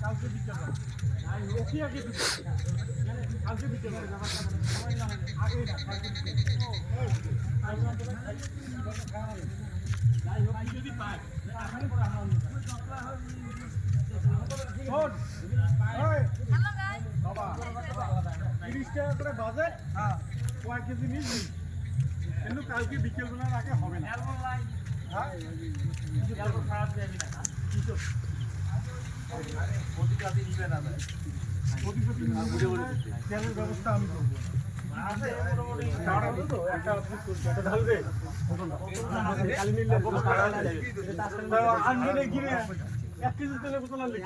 কালকে বিকেল ওকে আগে কালকে বিকেল আগে না কালকে যদি পাই বাবা 30 টাকা করে বাজে কয় কেজি নিবি কিন্তু কালকে বিকেল বেলার আগে হবে না তেলের ব্যবস্থা আমি করবো এক কেজি তেলের বোতল আনলে